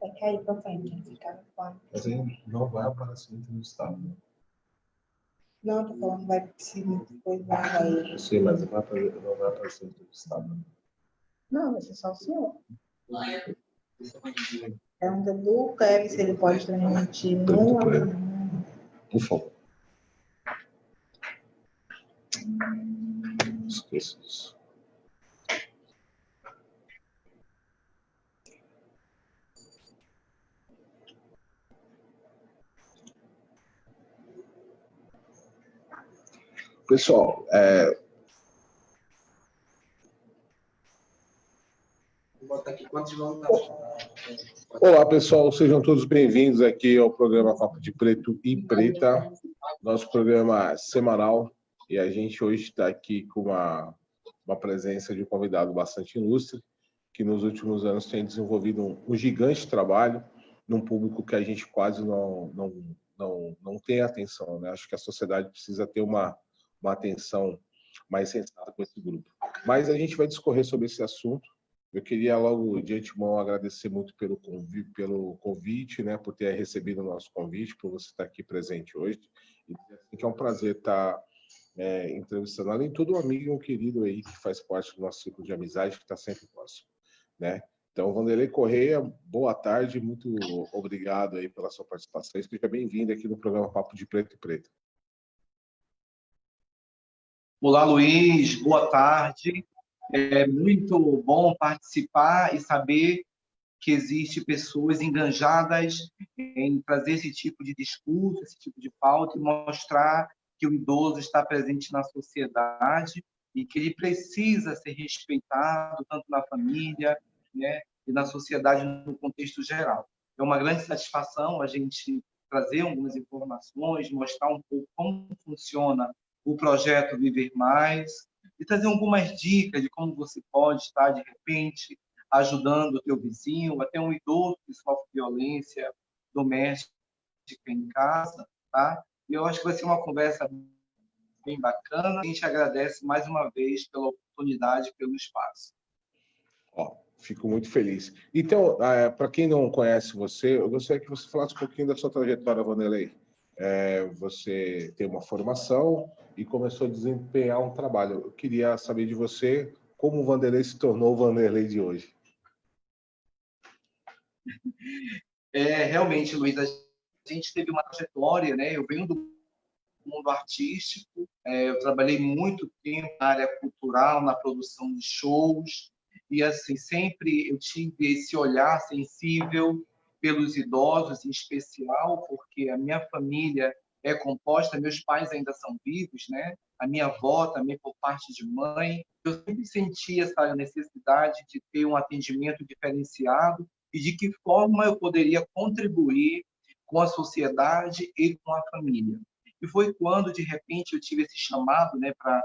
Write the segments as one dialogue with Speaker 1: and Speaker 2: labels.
Speaker 1: Vai cair para frente, ficar no quarto.
Speaker 2: Mas aí não vai aparecer no estado.
Speaker 1: Não, tô falando, vai se depois vai.
Speaker 2: Sim, mas não vai aparecer no estado.
Speaker 1: Não, vai ser só o senhor. Pergunta do Kevin se ele pode transmitir no.
Speaker 2: Por favor. Esqueça isso. Pessoal, olá, pessoal, sejam todos bem-vindos aqui ao programa Papo de Preto e Preta, nosso programa semanal, e a gente hoje está aqui com uma presença de um convidado bastante ilustre, que nos últimos anos tem desenvolvido um gigante trabalho num público que a gente quase não tem atenção, né? Acho que a sociedade precisa ter uma atenção mais sensata com esse grupo. Mas a gente vai discorrer sobre esse assunto. Eu queria logo de antemão agradecer muito pelo convite, né, por ter recebido o nosso convite, por você estar aqui presente hoje. E que é um prazer estar entrevistando, além de tudo, um amigo, um querido aí que faz parte do nosso ciclo de amizade, que está sempre próximo, né? Então, Vanderlei Correia, boa tarde, muito obrigado aí pela sua participação. Seja bem-vindo aqui no programa Papo de Preto e Preta.
Speaker 3: Olá, Luiz, boa tarde. É muito bom participar e saber que existem pessoas engajadas em trazer esse tipo de discurso, esse tipo de pauta e mostrar que o idoso está presente na sociedade e que ele precisa ser respeitado tanto na família, né, e na sociedade no contexto geral. É uma grande satisfação a gente trazer algumas informações, mostrar um pouco como funciona o projeto Viver Mais, e trazer algumas dicas de como você pode estar, de repente, ajudando o teu vizinho, até um idoso que sofre violência doméstica em casa, tá? E eu acho que vai ser uma conversa bem bacana. A gente agradece mais uma vez pela oportunidade, pelo espaço.
Speaker 2: Fico muito feliz. Então, para quem não conhece você, eu gostaria que você falasse um pouquinho da sua trajetória, Vanderlei. Você tem uma formação e começou a desempenhar um trabalho. Eu queria saber de você como o Vanderlei se tornou o Vanderlei de hoje.
Speaker 3: Realmente, Luiz, a gente teve uma trajetória, né? Eu venho do mundo artístico, eu trabalhei muito tempo na área cultural, na produção de shows, e assim, sempre eu tive esse olhar sensível pelos idosos, em especial, porque a minha família é composta, meus pais ainda são vivos, né? A minha avó também por parte de mãe. Eu sempre senti essa necessidade de ter um atendimento diferenciado e de que forma eu poderia contribuir com a sociedade e com a família. E foi quando, de repente, eu tive esse chamado, né, para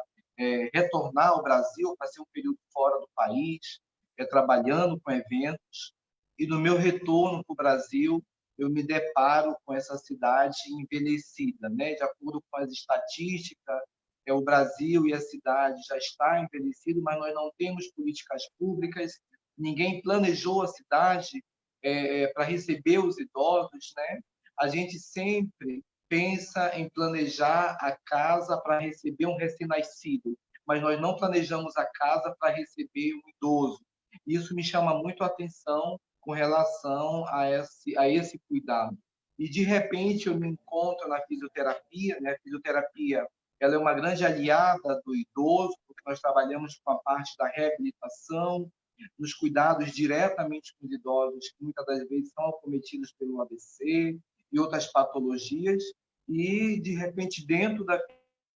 Speaker 3: retornar ao Brasil, passei um período fora do país, trabalhando com eventos, e no meu retorno para o Brasil, eu me deparo com essa cidade envelhecida, né? De acordo com as estatísticas, o Brasil e a cidade já está envelhecido, mas nós não temos políticas públicas, ninguém planejou a cidade para receber os idosos, né? A gente sempre pensa em planejar a casa para receber um recém-nascido, mas nós não planejamos a casa para receber um idoso. Isso me chama muito a atenção com relação a esse cuidado. E, de repente, eu me encontro na fisioterapia, né? A fisioterapia ela é uma grande aliada do idoso, porque nós trabalhamos com a parte da reabilitação, nos cuidados diretamente com os idosos, que muitas das vezes são acometidos pelo AVC e outras patologias, e, de repente, dentro da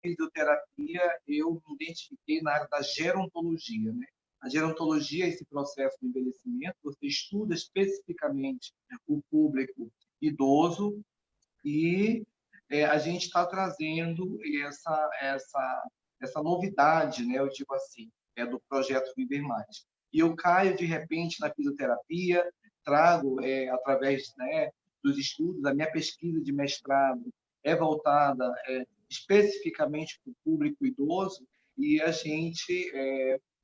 Speaker 3: fisioterapia, eu me identifiquei na área da gerontologia, né? A gerontologia é esse processo de envelhecimento, você estuda especificamente o público idoso e a gente está trazendo essa novidade, né? Eu digo assim, do projeto Viver Mais. E eu caio, de repente, na fisioterapia, trago, através, né, dos estudos, a minha pesquisa de mestrado é voltada especificamente para o público idoso, e a gente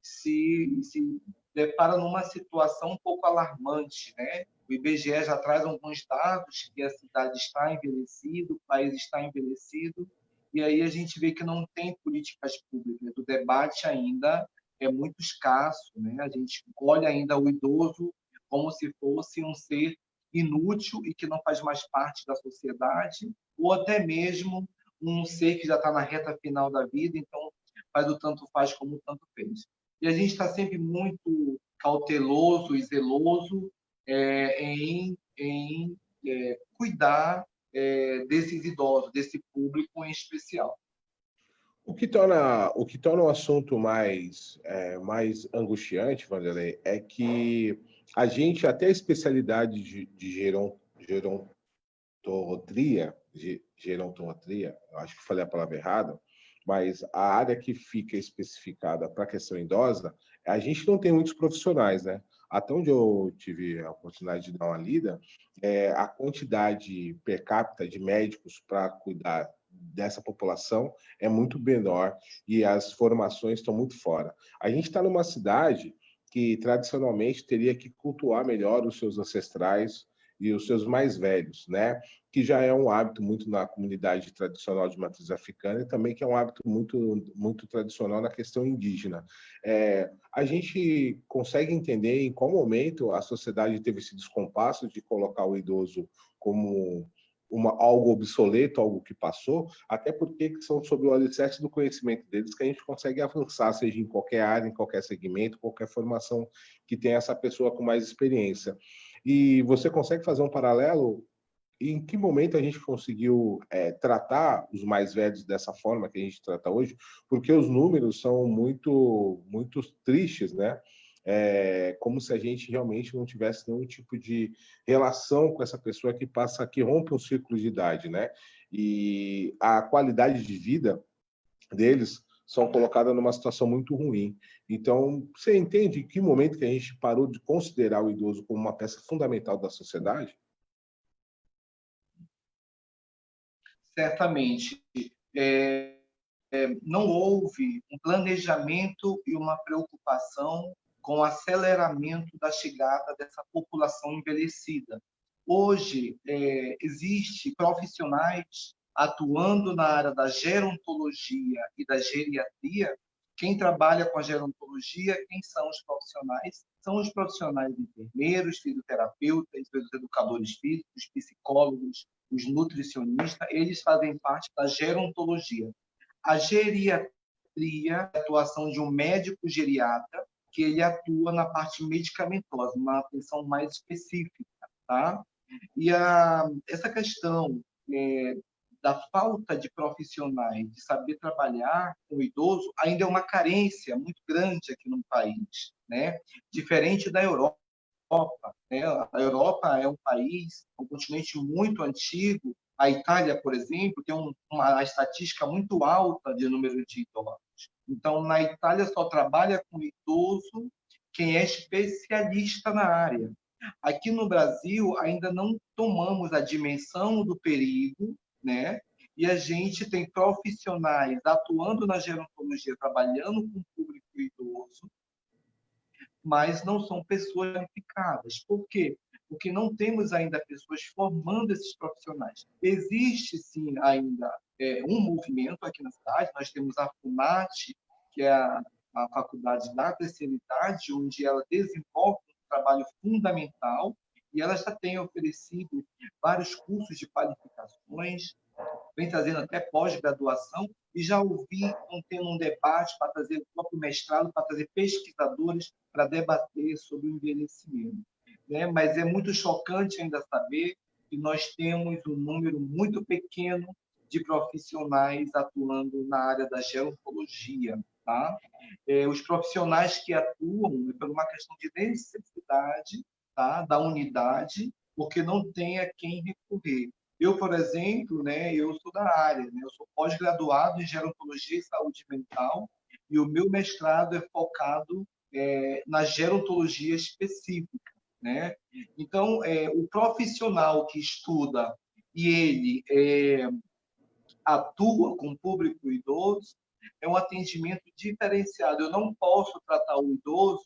Speaker 3: se depara numa situação um pouco alarmante, né? O IBGE já traz alguns dados que a cidade está envelhecida, o país está envelhecido, e aí a gente vê que não tem políticas públicas. O debate ainda é muito escasso, né? A gente olha ainda o idoso como se fosse um ser inútil e que não faz mais parte da sociedade, ou até mesmo um ser que já está na reta final da vida, então faz o tanto faz como o tanto fez. E a gente está sempre muito cauteloso e zeloso em cuidar desses idosos, desse público em especial.
Speaker 2: O que torna o assunto mais angustiante, Vanderlei, é que a gente, até a especialidade de gerontologia, eu acho que falei a palavra errada, mas a área que fica especificada para a questão idosa, a gente não tem muitos profissionais, né? Até onde eu tive a oportunidade de dar uma lida, a quantidade per capita de médicos para cuidar dessa população é muito menor e as formações estão muito fora. A gente está numa cidade que tradicionalmente teria que cultuar melhor os seus ancestrais e os seus mais velhos, né? Que já é um hábito muito na comunidade tradicional de matriz africana e também que é um hábito muito tradicional na questão indígena. A gente consegue entender em qual momento a sociedade teve esse descompasso de colocar o idoso como algo obsoleto, algo que passou, até porque são sobre o alicerce do conhecimento deles que a gente consegue avançar, seja em qualquer área, em qualquer segmento, qualquer formação que tenha essa pessoa com mais experiência. E você consegue fazer um paralelo? Em que momento a gente conseguiu tratar os mais velhos dessa forma que a gente trata hoje? Porque os números são muito tristes, né? Como se a gente realmente não tivesse nenhum tipo de relação com essa pessoa que rompe um ciclo de idade, né? E a qualidade de vida deles são colocadas numa situação muito ruim. Então, você entende em que momento que a gente parou de considerar o idoso como uma peça fundamental da sociedade?
Speaker 3: Certamente. Não houve um planejamento e uma preocupação com o aceleramento da chegada dessa população envelhecida. Hoje, existe profissionais atuando na área da gerontologia e da geriatria. Quem trabalha com a gerontologia, quem são os profissionais? São os profissionais enfermeiros, fisioterapeutas, os educadores físicos, psicólogos, os nutricionistas, eles fazem parte da gerontologia. A geriatria é a atuação de um médico geriatra, que ele atua na parte medicamentosa, uma atenção mais específica, tá? E essa questão da falta de profissionais, de saber trabalhar com o idoso, ainda é uma carência muito grande aqui no país, né? Diferente da Europa, né? A Europa é um país, um continente muito antigo. A Itália, por exemplo, tem uma estatística muito alta de número de idosos. Então, na Itália só trabalha com idoso quem é especialista na área. Aqui no Brasil, ainda não tomamos a dimensão do perigo, né? E a gente tem profissionais atuando na gerontologia, trabalhando com o público idoso, mas não são pessoas qualificadas. Por quê? Porque não temos ainda pessoas formando esses profissionais. Existe, sim, ainda um movimento aqui na cidade. Nós temos a FUNAT, que é a Faculdade da Terceira Idade, onde ela desenvolve um trabalho fundamental e ela já tem oferecido vários cursos de qualificações, vem trazendo até pós-graduação, e já ouvi tendo um debate para trazer o próprio mestrado, para trazer pesquisadores para debater sobre o envelhecimento. Né? Mas é muito chocante ainda saber que nós temos um número muito pequeno de profissionais atuando na área da gerontologia. Tá? Os profissionais que atuam é por uma questão de necessidade, tá? Da unidade, porque não tem a quem recorrer. Eu, por exemplo, né, eu sou da área, né, eu sou pós-graduado em gerontologia e saúde mental, e o meu mestrado é focado na gerontologia específica. né? Então, o profissional que estuda e ele atua com o público idoso é um atendimento diferenciado. Eu não posso tratar o idoso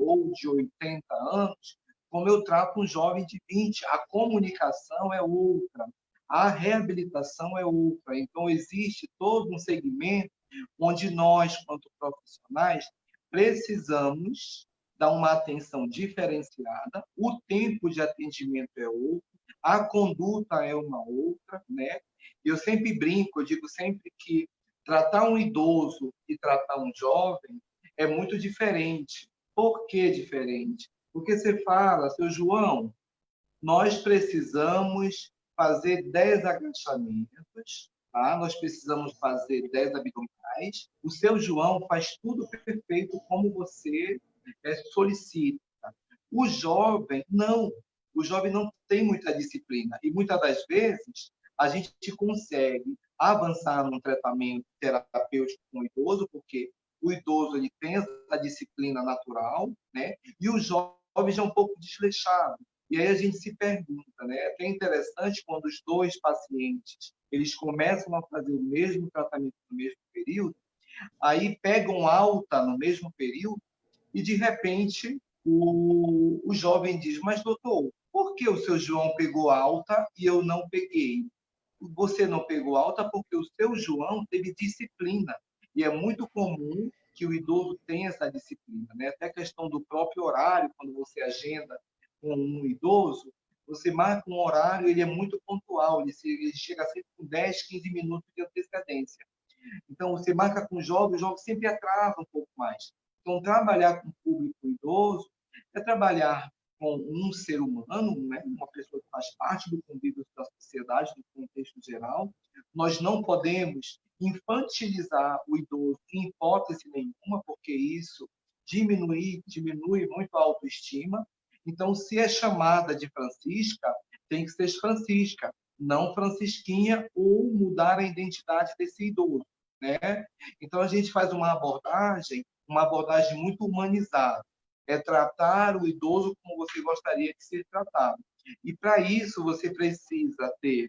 Speaker 3: ou de 80 anos como eu trato um jovem de 20. A comunicação é outra, a reabilitação é outra. Então, existe todo um segmento onde nós, quanto profissionais, precisamos dar uma atenção diferenciada, o tempo de atendimento é outro, a conduta é uma outra, né? Eu sempre brinco, eu digo sempre que tratar um idoso e tratar um jovem é muito diferente. Por que diferente? Porque você fala, seu João, nós precisamos fazer 10 agachamentos, tá? Nós precisamos fazer 10 abdominais. O seu João faz tudo perfeito como você solicita. O jovem, não. O jovem não tem muita disciplina. E muitas das vezes a gente consegue avançar num tratamento terapêutico com o idoso, porque o idoso ele tem essa disciplina natural, né? E o jovem já é um pouco desleixado. E aí a gente se pergunta, né? É até interessante quando os dois pacientes eles começam a fazer o mesmo tratamento no mesmo período, aí pegam alta no mesmo período e, de repente, o jovem diz, mas doutor, por que o seu João pegou alta e eu não peguei? Você não pegou alta porque o seu João teve disciplina. E é muito comum que o idoso tenha essa disciplina, né? Até a questão do próprio horário, quando você agenda com um idoso, você marca um horário, ele é muito pontual, ele chega sempre com 10, 15 minutos de antecedência. Então, você marca com o jovem sempre atrasa um pouco mais. Então, trabalhar com o público idoso é trabalhar com um ser humano, né? Uma pessoa que faz parte do convívio da sociedade, do contexto geral. Nós não podemos infantilizar o idoso em hipótese nenhuma, porque isso diminui muito a autoestima. Então, se é chamada de Francisca, tem que ser Francisca, não Francisquinha, ou mudar a identidade desse idoso, né? Então, a gente faz uma abordagem muito humanizada. É tratar o idoso como você gostaria de ser tratado. E, para isso, você precisa ter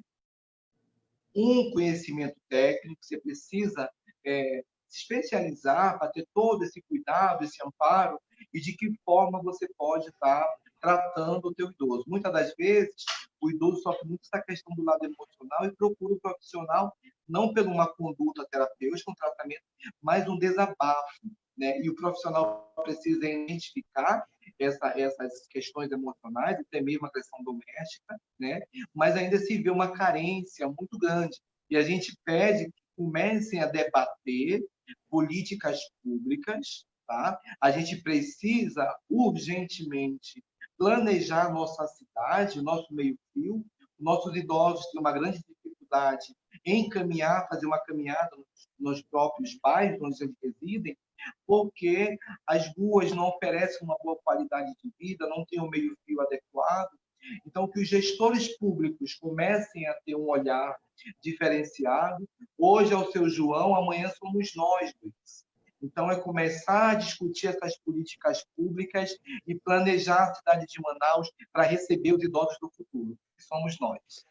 Speaker 3: um conhecimento técnico, você precisa se especializar para ter todo esse cuidado, esse amparo, e de que forma você pode estar tratando o teu idoso. Muitas das vezes, o idoso sofre muito essa questão do lado emocional e procura o profissional não por uma conduta terapêutica, um tratamento, mas um desabafo, né? E o profissional precisa identificar essas questões emocionais, até mesmo a questão doméstica, né? Mas ainda se vê uma carência muito grande. E a gente pede que comecem a debater políticas públicas, tá? A gente precisa urgentemente planejar nossa cidade, nosso meio-fio. Nossos idosos têm uma grande dificuldade em fazer uma caminhada nos próprios bairros onde eles residem, porque as ruas não oferecem uma boa qualidade de vida, não tem um meio-fio adequado. Então, que os gestores públicos comecem a ter um olhar diferenciado. Hoje é o seu João, amanhã somos nós, Luiz. Então, é começar a discutir essas políticas públicas e planejar a cidade de Manaus para receber os idosos do futuro, que somos nós.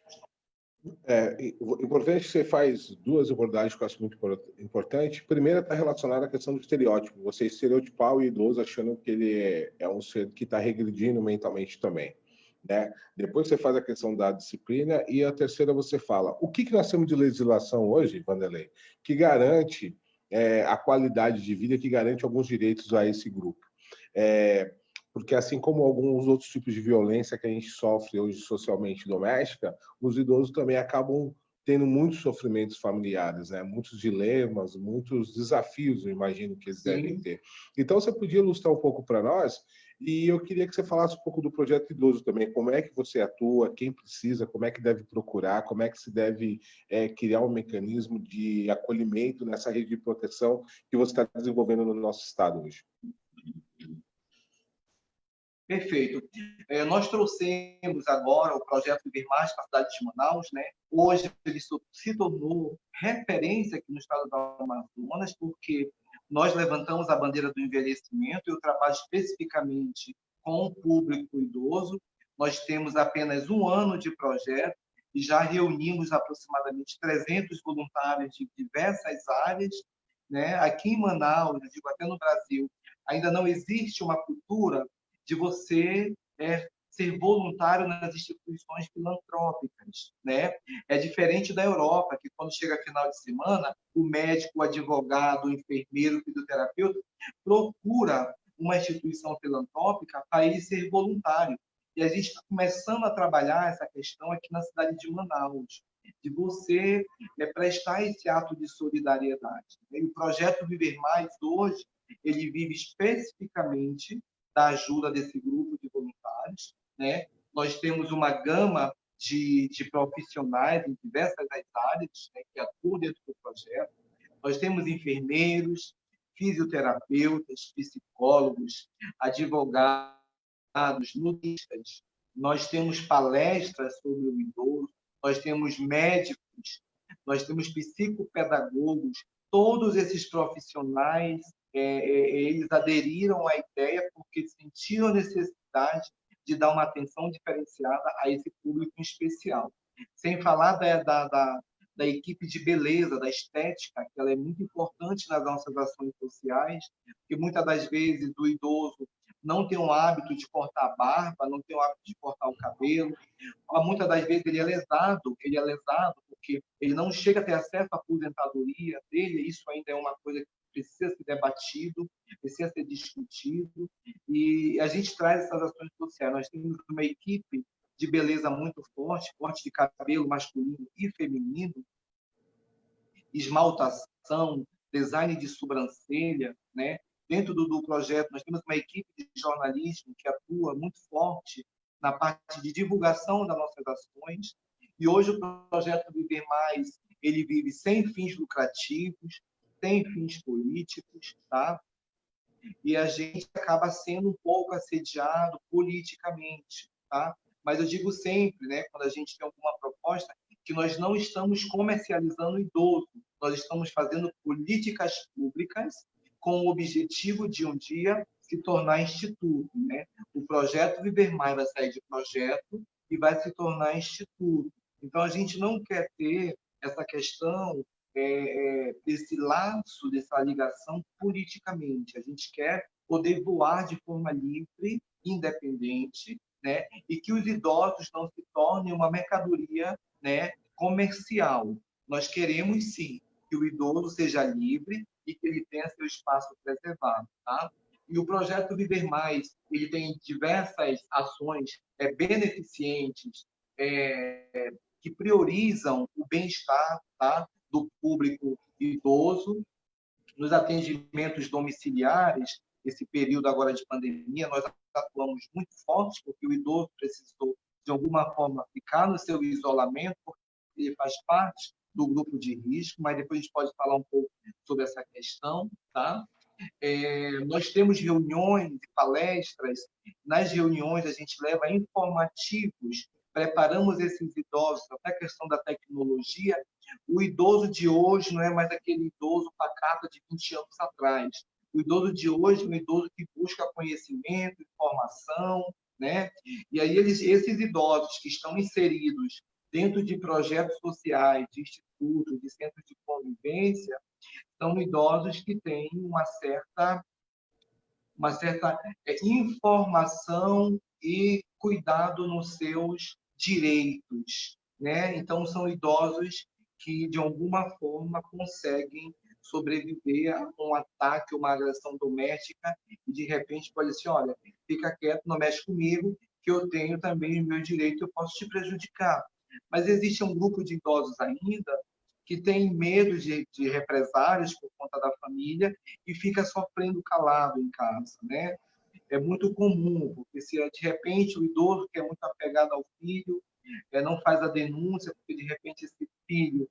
Speaker 2: Importante que você faz duas abordagens que eu acho muito importante. Primeira está relacionada à questão do estereótipo. Você estereotipar o idoso achando que ele é um ser que está regredindo mentalmente também, né? Depois você faz a questão da disciplina e a terceira você fala o que nós temos de legislação hoje, Vanderlei, que garante a qualidade de vida, que garante alguns direitos a esse grupo. Porque assim como alguns outros tipos de violência que a gente sofre hoje socialmente doméstica, os idosos também acabam tendo muitos sofrimentos familiares, né? Muitos dilemas, muitos desafios, eu imagino que eles devem ter. Então, você podia ilustrar um pouco para nós, e eu queria que você falasse um pouco do projeto idoso também, como é que você atua, quem precisa, como é que deve procurar, como é que se deve criar um mecanismo de acolhimento nessa rede de proteção que você está desenvolvendo no nosso estado hoje.
Speaker 3: Perfeito. Nós trouxemos agora o projeto Viver Mais para a cidade de Manaus, né? Hoje ele se tornou referência aqui no estado do Amazonas, porque Nós levantamos a bandeira do envelhecimento. Eu trabalho especificamente com o público idoso. Nós temos apenas 1 ano de projeto e já reunimos aproximadamente 300 voluntários de diversas áreas, né? Aqui em Manaus, eu digo até no Brasil, ainda não existe uma cultura de você ser voluntário nas instituições filantrópicas, né? É diferente da Europa, que quando chega final de semana, o médico, o advogado, o enfermeiro, o fisioterapeuta procura uma instituição filantrópica para ele ser voluntário. E a gente está começando a trabalhar essa questão aqui na cidade de Manaus, de você prestar esse ato de solidariedade. E o projeto Viver Mais, hoje, ele vive especificamente da ajuda desse grupo de voluntários, né? Nós temos uma gama de profissionais em diversas áreas, né, que atuam dentro do projeto. Nós temos enfermeiros, fisioterapeutas, psicólogos, advogados, nutricionistas. Nós temos palestras sobre o idoso, nós temos médicos, nós temos psicopedagogos. Todos esses profissionais, eles aderiram à ideia porque sentiram a necessidade de dar uma atenção diferenciada a esse público em especial. Sem falar da equipe de beleza, da estética, que ela é muito importante nas nossas ações sociais, porque muitas das vezes o idoso não tem o hábito de cortar a barba, não tem o hábito de cortar o cabelo, muitas das vezes ele é lesado porque ele não chega a ter acesso à aposentadoria dele. Isso ainda é uma coisa que precisa ser debatido, precisa ser discutido, e a gente traz essas ações sociais. Nós temos uma equipe de beleza muito forte, corte de cabelo masculino e feminino, esmaltação, design de sobrancelha, né? Dentro do projeto, nós temos uma equipe de jornalismo que atua muito forte na parte de divulgação das nossas ações. E hoje o projeto Viver Mais, ele vive sem fins lucrativos, sem fins políticos, tá? E a gente acaba sendo um pouco assediado politicamente, tá? Mas eu digo sempre, né, quando a gente tem alguma proposta, que nós não estamos comercializando o idoso, nós estamos fazendo políticas públicas com o objetivo de um dia se tornar instituto, né? O projeto Viver Mais vai sair de projeto e vai se tornar instituto. Então, a gente não quer ter essa questão desse laço, dessa ligação politicamente. A gente quer poder voar de forma livre, independente, né? E que os idosos não se tornem uma mercadoria, né, comercial. Nós queremos, sim, que o idoso seja livre e que ele tenha seu espaço preservado, tá? E o projeto Viver Mais, ele tem diversas ações beneficentes, que priorizam o bem-estar, tá, do público idoso. Nos atendimentos domiciliares, esse período agora de pandemia, nós atuamos muito forte, porque o idoso precisou, de alguma forma, ficar no seu isolamento, porque ele faz parte do grupo de risco, mas depois a gente pode falar um pouco sobre essa questão, tá? Nós temos reuniões e palestras. Nas reuniões, a gente leva informativos, preparamos esses idosos, até a questão da tecnologia. O idoso de hoje não é mais aquele idoso pacato de 20 anos atrás. O idoso de hoje é um idoso que busca conhecimento, informação, né? E aí esses idosos que estão inseridos dentro de projetos sociais, de institutos, de centros de convivência, são idosos que têm uma certa informação e cuidado nos seus direitos, né? Então, são idosos que, de alguma forma, conseguem sobreviver a um ataque, uma agressão doméstica, e, de repente, pode dizer, olha, fica quieto, não mexe comigo, que eu tenho também o meu direito, eu posso te prejudicar. Mas existe um grupo de idosos ainda que tem medo de represálias por conta da família e fica sofrendo calado em casa, né? É muito comum, porque se de repente o idoso que é muito apegado ao filho não faz a denúncia, porque de repente esse filho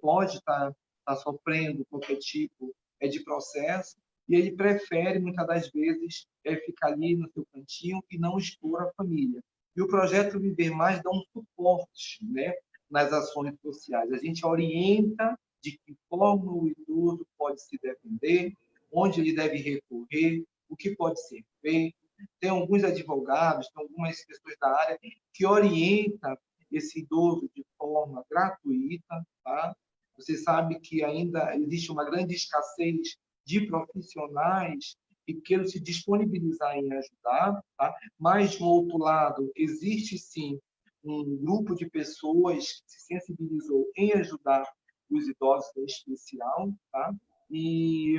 Speaker 3: pode estar sofrendo qualquer tipo de processo, e ele prefere, muitas das vezes, ficar ali no seu cantinho e não expor a família. E o projeto Viver Mais dá um suporte, né, nas ações sociais. A gente orienta de que forma o idoso pode se defender, onde ele deve recorrer, o que pode ser feito. Tem alguns advogados, tem algumas pessoas da área que orientam esse idoso de forma gratuita, tá? Você sabe que ainda existe uma grande escassez de profissionais que queiram se disponibilizar em ajudar, tá? Mas, no outro lado, existe sim um grupo de pessoas que se sensibilizou em ajudar os idosos em especial, tá? E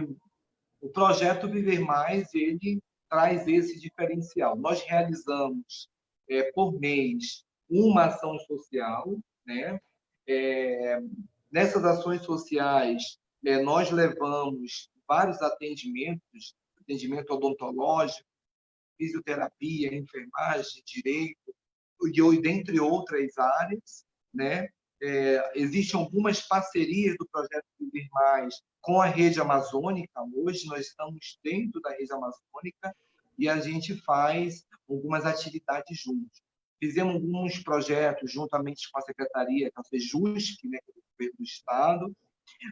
Speaker 3: o projeto Viver Mais, ele traz esse diferencial. Nós realizamos, por mês, uma ação social, né? Nessas ações sociais, nós levamos vários atendimentos, atendimento odontológico, fisioterapia, enfermagem, direito, e dentre outras áreas, né? Existem algumas parcerias do projeto Viver Mais com a rede amazônica. Hoje nós estamos dentro da rede amazônica e a gente faz algumas atividades juntos. Fizemos alguns projetos juntamente com a secretaria, que é o SEJUSC, né, que é do governo do estado,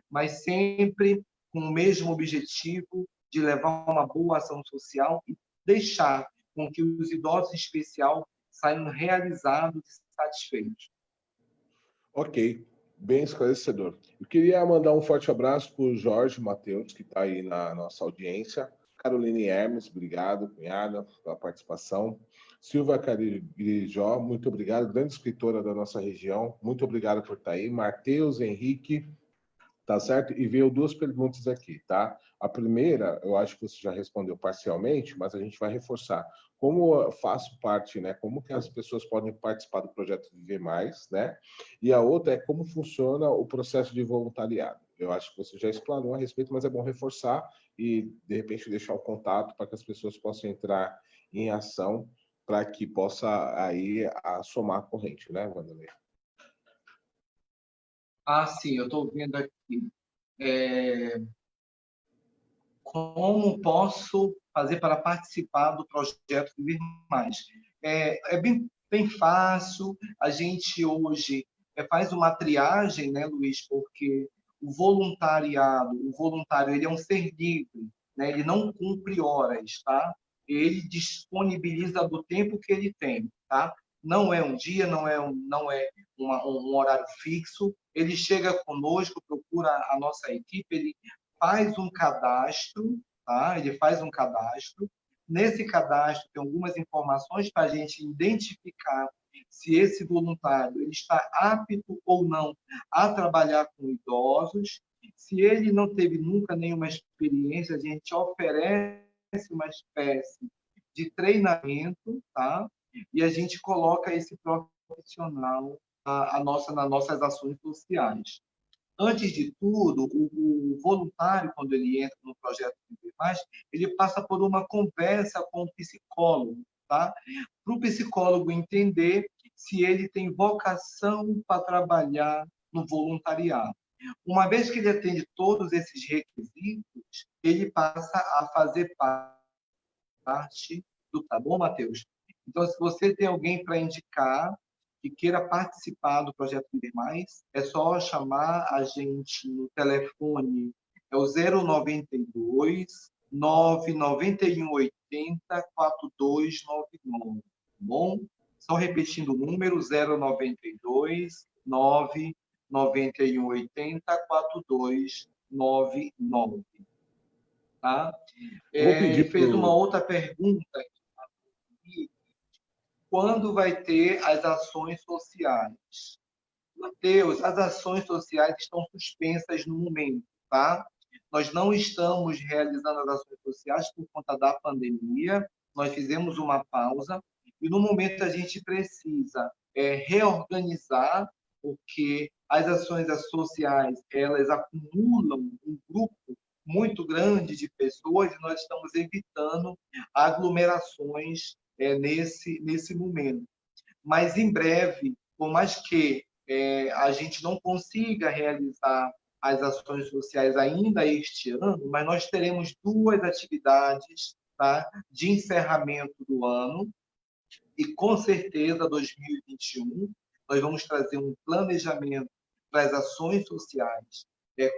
Speaker 3: mas sempre com o mesmo objetivo de levar uma boa ação social e deixar com que os idosos em especial saiam realizados e satisfeitos.
Speaker 2: Ok, bem esclarecedor. Eu queria mandar um forte abraço para o Jorge Matheus, que está aí na nossa audiência. Caroline Hermes, obrigado, cunhada, pela participação. Silvia Carijó, muito obrigado, grande escritora da nossa região, muito obrigado por estar aí. Mateus Henrique, tá certo? E veio duas perguntas aqui, tá? A primeira, eu acho que você já respondeu parcialmente, mas a gente vai reforçar. Como eu faço parte, né? Como que as pessoas podem participar do projeto Viver Mais, né? E a outra é como funciona o processo de voluntariado. Eu acho que você já explanou a respeito, mas é bom reforçar e, de repente, deixar o contato para que as pessoas possam entrar em ação para que possa aí somar a corrente, né, Wanderley?
Speaker 3: Ah, sim, eu estou vendo aqui. Como posso fazer para participar do projeto Viver Mais? É bem fácil. A gente hoje faz uma triagem, né, Luiz? Porque o voluntário, ele é um ser livre, né? Ele não cumpre horas, tá? Ele disponibiliza do tempo que ele tem, tá? Não é um dia, não é um horário fixo. Ele chega conosco, procura a nossa equipe, ele faz um cadastro, tá? Ele faz um cadastro. Nesse cadastro tem algumas informações para a gente identificar se esse voluntário ele está apto ou não a trabalhar com idosos. Se ele não teve nunca nenhuma experiência, a gente oferece uma espécie de treinamento, tá? E a gente coloca esse profissional nas nossas ações sociais. Antes de tudo, o voluntário, quando ele entra no projeto Viver Mais, ele passa por uma conversa com o psicólogo, tá? Para o psicólogo entender se ele tem vocação para trabalhar no voluntariado. Uma vez que ele atende todos esses requisitos, ele passa a fazer parte do... Tá bom, Matheus? Então, se você tem alguém para indicar que queira participar do projeto Viver Mais, é só chamar a gente no telefone, é o 092 991 80 4299, tá bom? Só repetindo o número, 092 991 80 4299, tá?
Speaker 2: Vou pedir para
Speaker 3: Fez uma outra pergunta aqui. Quando vai ter as ações sociais? Mateus, as ações sociais estão suspensas no momento, tá? Nós não estamos realizando as ações sociais por conta da pandemia, nós fizemos uma pausa e no momento a gente precisa reorganizar, porque as ações sociais, elas acumulam um grupo muito grande de pessoas e nós estamos evitando aglomerações nesse momento. Mas em breve, por mais que a gente não consiga realizar as ações sociais ainda este ano, mas nós teremos duas atividades, tá, de encerramento do ano e com certeza 2021 nós vamos trazer um planejamento para as ações sociais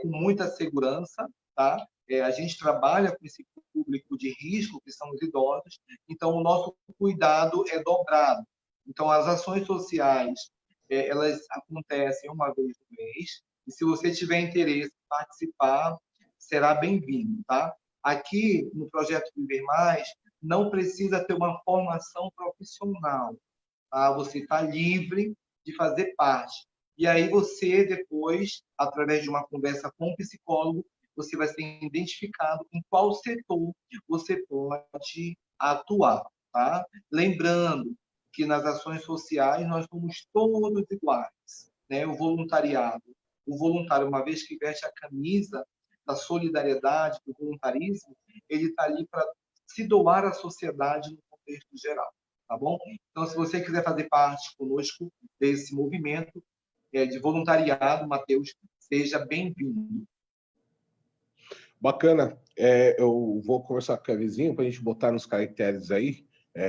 Speaker 3: com muita segurança, tá? A gente trabalha com esse público de risco, que são os idosos, então o nosso cuidado é dobrado. Então, as ações sociais, elas acontecem uma vez no mês, e se você tiver interesse em participar, será bem-vindo, tá? Aqui, no Projeto Viver Mais, não precisa ter uma formação profissional, tá? Você está livre de fazer parte. E aí você, depois, através de uma conversa com o psicólogo, você vai ser identificado em qual setor você pode atuar, tá? Lembrando que nas ações sociais nós somos todos iguais, né? O voluntário, uma vez que veste a camisa da solidariedade, do voluntarismo, ele está ali para se doar à sociedade no contexto geral, tá bom? Então, se você quiser fazer parte conosco desse movimento de voluntariado, Matheus, seja bem-vindo.
Speaker 2: Bacana. Eu vou conversar com a vizinha para a gente botar nos caracteres aí,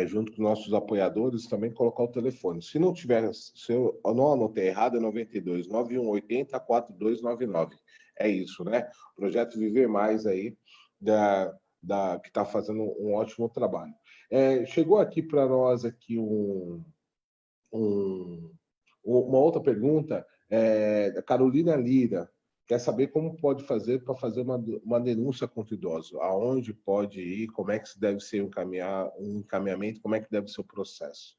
Speaker 2: junto com nossos apoiadores, também colocar o telefone. Se não tiver, se eu não anotei errado, é 92 9180 4299. É isso, né? Projeto Viver Mais aí, que está fazendo um ótimo trabalho. Chegou aqui para nós aqui uma outra pergunta, da Carolina Lira. Quer saber como pode fazer para fazer uma denúncia contra o idoso? Aonde pode ir? Como é que se deve ser um encaminhamento? Como é que deve ser o processo?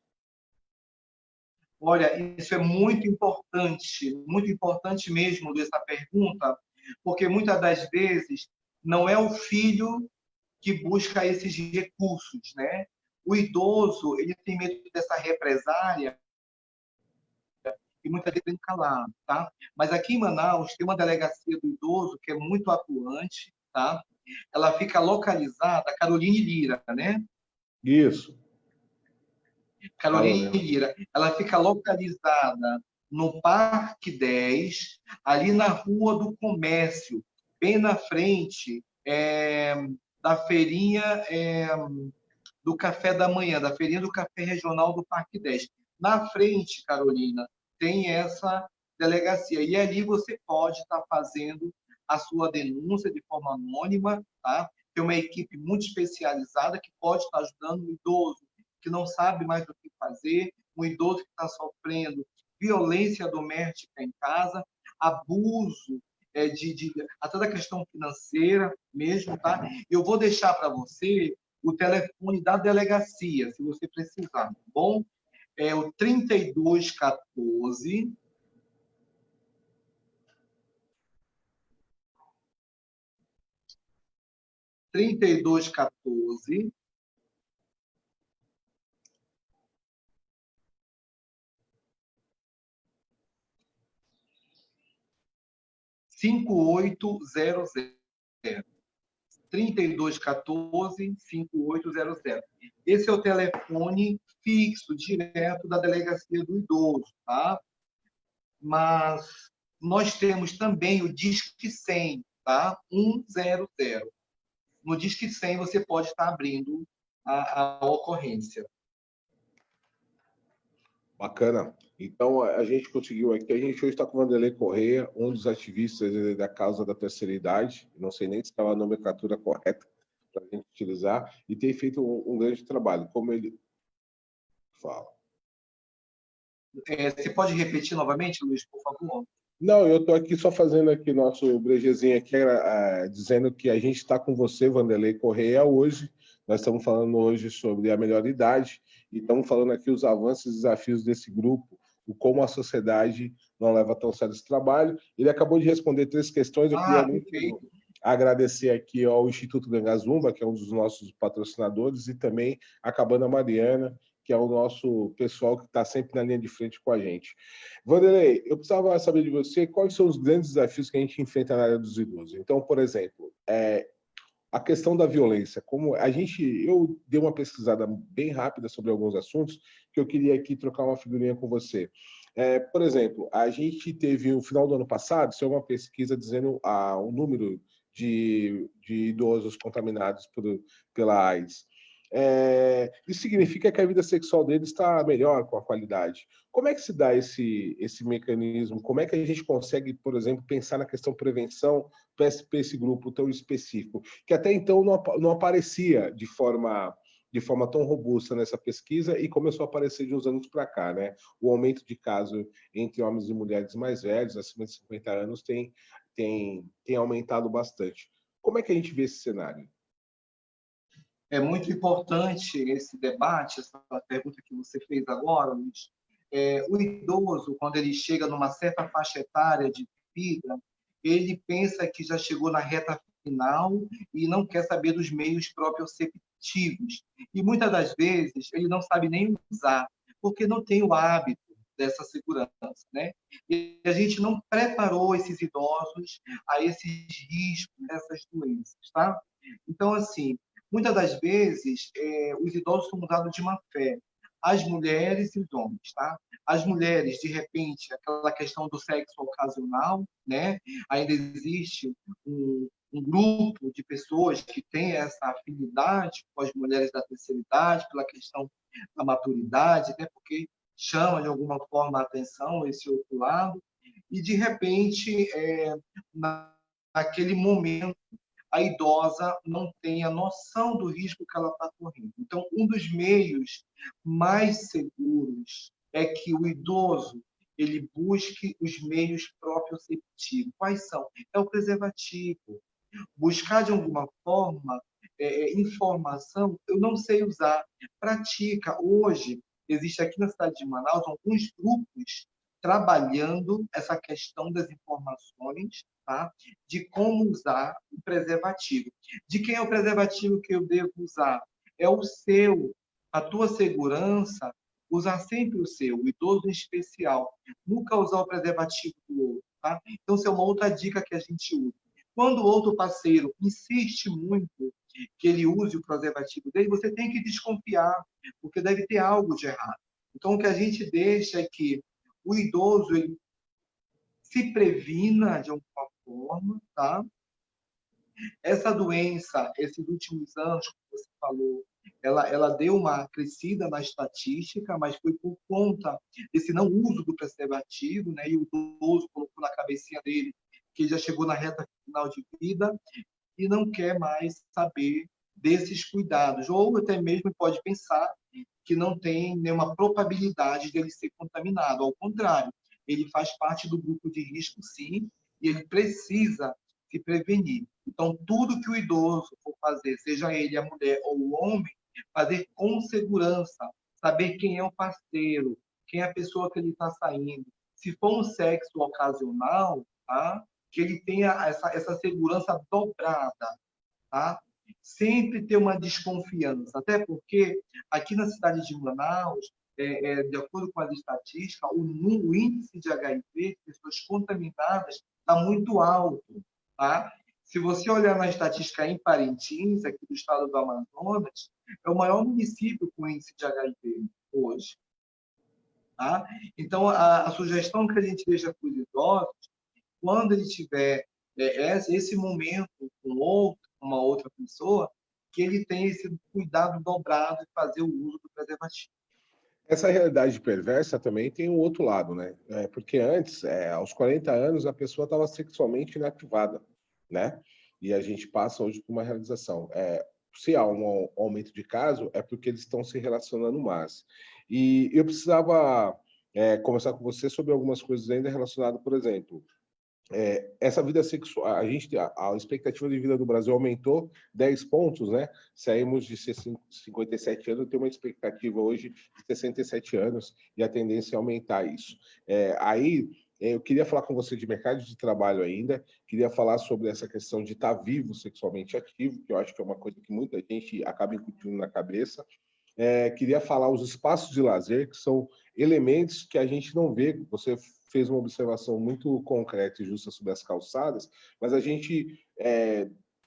Speaker 3: Olha, isso é muito importante mesmo dessa pergunta, porque muitas das vezes não é o filho que busca esses recursos, né? O idoso, ele tem medo dessa represália e muitas vezes ele calado, tá? Mas aqui em Manaus tem uma delegacia do idoso que é muito atuante, tá? Ela fica localizada, Caroline Lira, né?
Speaker 2: Isso.
Speaker 3: Caroline Lira. Ela fica localizada no Parque 10, ali na Rua do Comércio, bem na frente da feirinha do café da manhã, da feirinha do café regional do Parque 10. Na frente, Carolina, tem essa delegacia. E ali você pode estar fazendo a sua denúncia de forma anônima, tá? Tem uma equipe muito especializada que pode estar ajudando o idoso que não sabe mais o que fazer, um idoso que está sofrendo violência doméstica em casa, abuso até da questão financeira mesmo, tá? Eu vou deixar para você o telefone da delegacia, se você precisar, tá bom? É o 3214 3214 5800. 3214-5800. Esse é o telefone fixo, direto da delegacia do idoso, tá? Mas nós temos também o Disque 100, tá? 100. No Disque 100 você pode estar abrindo a ocorrência.
Speaker 2: Bacana. Então, a gente conseguiu aqui. A gente hoje está com o Vanderlei Correia, um dos ativistas da causa da terceira idade. Não sei nem se está a nomenclatura correta para a gente utilizar, e tem feito um grande trabalho. Como ele fala.
Speaker 3: Você pode repetir novamente, Luiz, por favor?
Speaker 2: Não, eu estou aqui só fazendo aqui nosso brejezinho aqui, dizendo que a gente está com você, Vanderlei Correia, hoje. Nós estamos falando hoje sobre a melhor idade e estamos falando aqui os avanços e desafios desse grupo, o como a sociedade não leva tão sério esse trabalho. Ele acabou de responder 3 questões. Eu queria muito agradecer aqui ao Instituto Gangazumba, que é um dos nossos patrocinadores, e também a Cabana Mariana, que é o nosso pessoal que está sempre na linha de frente com a gente. Vanderlei, eu precisava saber de você quais são os grandes desafios que a gente enfrenta na área dos idosos. Então, por exemplo, a questão da violência. Eu dei uma pesquisada bem rápida sobre alguns assuntos que eu queria aqui trocar uma figurinha com você. Por exemplo, a gente teve, no final do ano passado, isso é uma pesquisa dizendo o número de idosos contaminados pela AIDS. isso significa que a vida sexual dele está melhor, com a qualidade. Como é que se dá esse mecanismo? Como é que a gente consegue, por exemplo, pensar na questão prevenção para esse grupo tão específico, que até então não aparecia de forma tão robusta nessa pesquisa e começou a aparecer de uns anos para cá, né? O aumento de casos entre homens e mulheres mais velhos, acima de 50 anos, tem aumentado bastante. Como é que a gente vê esse cenário?
Speaker 3: É muito importante esse debate, essa pergunta que você fez agora, Luiz. O idoso, quando ele chega numa certa faixa etária de vida, ele pensa que já chegou na reta final e não quer saber dos meios proprioceptivos. E muitas das vezes ele não sabe nem usar, porque não tem o hábito dessa segurança, né? E a gente não preparou esses idosos a esses riscos, essas doenças, tá? Então, assim, muitas das vezes, os idosos são usados de má fé, as mulheres e os homens, tá? As mulheres, de repente, aquela questão do sexo ocasional, né? Ainda existe um grupo de pessoas que tem essa afinidade com as mulheres da terceira idade, pela questão da maturidade, né? Porque chama de alguma forma a atenção esse outro lado, e de repente, naquele momento, a idosa não tem a noção do risco que ela está correndo. Então, um dos meios mais seguros é que o idoso ele busque os meios proprioceptivos. Quais são? É o preservativo. Buscar de alguma forma informação, eu não sei usar. Pratica. Hoje, existe aqui na cidade de Manaus alguns grupos trabalhando essa questão das informações, tá? De como usar o preservativo. De quem é o preservativo que eu devo usar? É o seu. A tua segurança, usar sempre o seu, o idoso em especial. Nunca usar o preservativo do outro, tá? Então, essa é uma outra dica que a gente usa. Quando o outro parceiro insiste muito que ele use o preservativo dele, você tem que desconfiar, porque deve ter algo de errado. Então, o que a gente deixa é que o idoso ele se previna de alguma forma, tá? Essa doença, esses últimos anos, como você falou, ela deu uma crescida na estatística, mas foi por conta desse não uso do preservativo, né? E o idoso colocou na cabecinha dele que já chegou na reta final de vida e não quer mais saber desses cuidados. Ou até mesmo pode pensar que não tem nenhuma probabilidade dele ser contaminado. Ao contrário, ele faz parte do grupo de risco, sim, e ele precisa se prevenir. Então, tudo que o idoso for fazer, seja ele a mulher ou o homem, fazer com segurança, saber quem é o parceiro, quem é a pessoa que ele está saindo. Se for um sexo ocasional, tá? Que ele tenha essa segurança dobrada, tá? Sempre ter uma desconfiança, até porque aqui na cidade de Manaus, de acordo com as estatísticas, o índice de HIV, de pessoas contaminadas, está muito alto, tá? Se você olhar na estatística em Parintins, aqui do estado do Amazonas, é o maior município com índice de HIV hoje. Tá? Então, a sugestão que a gente deixa para os idosos, quando ele tiver esse momento com uma outra pessoa, que ele tenha esse cuidado dobrado de fazer o uso do preservativo.
Speaker 2: Essa realidade perversa também tem um outro lado, né? Porque antes, aos 40 anos, a pessoa estava sexualmente inativada, né? E a gente passa hoje por uma realização. Se há um aumento de caso, é porque eles estão se relacionando mais. E eu precisava conversar com você sobre algumas coisas ainda relacionadas, por exemplo, essa vida sexual, a expectativa de vida do Brasil aumentou 10 pontos, né? Saímos de 57 anos, tem uma expectativa hoje de 67 anos e a tendência é aumentar isso. Eu queria falar com você de mercado de trabalho ainda, queria falar sobre essa questão de estar vivo sexualmente ativo, que eu acho que é uma coisa que muita gente acaba incutindo na cabeça. Queria falar os espaços de lazer, que são elementos que a gente não vê. Você fez uma observação muito concreta e justa sobre as calçadas, mas a gente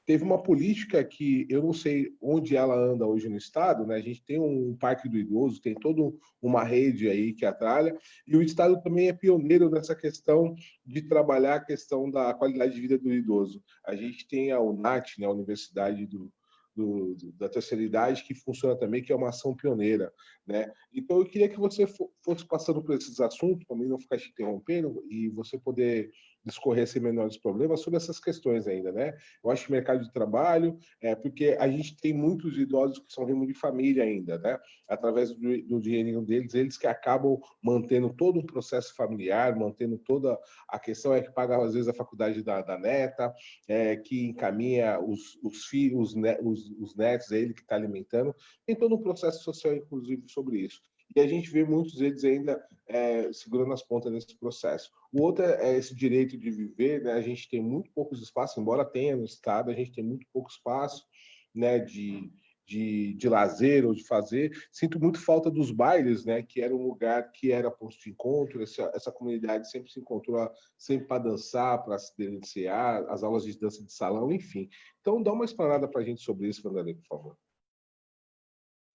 Speaker 2: teve uma política que eu não sei onde ela anda hoje no estado, né? A gente tem um parque do idoso, tem toda uma rede aí que atralha, e o estado também é pioneiro nessa questão de trabalhar a questão da qualidade de vida do idoso. A gente tem a UNAT, né, a Universidade da terceira idade, que funciona também, que é uma ação pioneira, né? Então, eu queria que você fosse passando por esses assuntos, para mim não ficar te interrompendo, e você poder discorrer sem menores problemas sobre essas questões ainda, né? Eu acho que o mercado de trabalho, porque a gente tem muitos idosos que são remo de família ainda, né? Através do dinheirinho deles, eles que acabam mantendo todo um processo familiar, mantendo toda a questão, que paga às vezes a faculdade da neta, que encaminha os filhos, os netos, ele que está alimentando, tem todo um processo social, inclusive, sobre isso. E a gente vê muitos deles ainda segurando as pontas nesse processo. O outro é esse direito de viver, né? A gente tem muito poucos espaços, embora tenha no Estado, a gente tem muito pouco espaço, né, de lazer ou de fazer. Sinto muito falta dos bailes, né, que era um lugar que era ponto de encontro, essa comunidade sempre se encontrou, sempre para dançar, para se deliciar, as aulas de dança de salão, enfim. Então, dá uma explanada para a gente sobre isso, Vanderlei, por favor.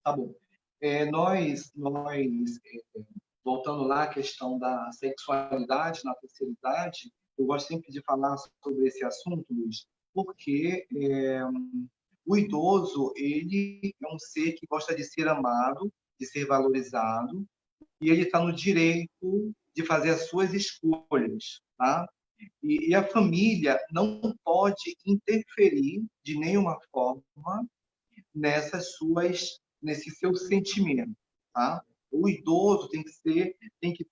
Speaker 3: Tá bom. Voltando lá à questão da sexualidade na terceira idade, eu gosto sempre de falar sobre esse assunto, Luiz, porque o idoso, ele é um ser que gosta de ser amado, de ser valorizado, e ele está no direito de fazer as suas escolhas, tá? E a família não pode interferir de nenhuma forma nesse seu sentimento, tá? O idoso tem que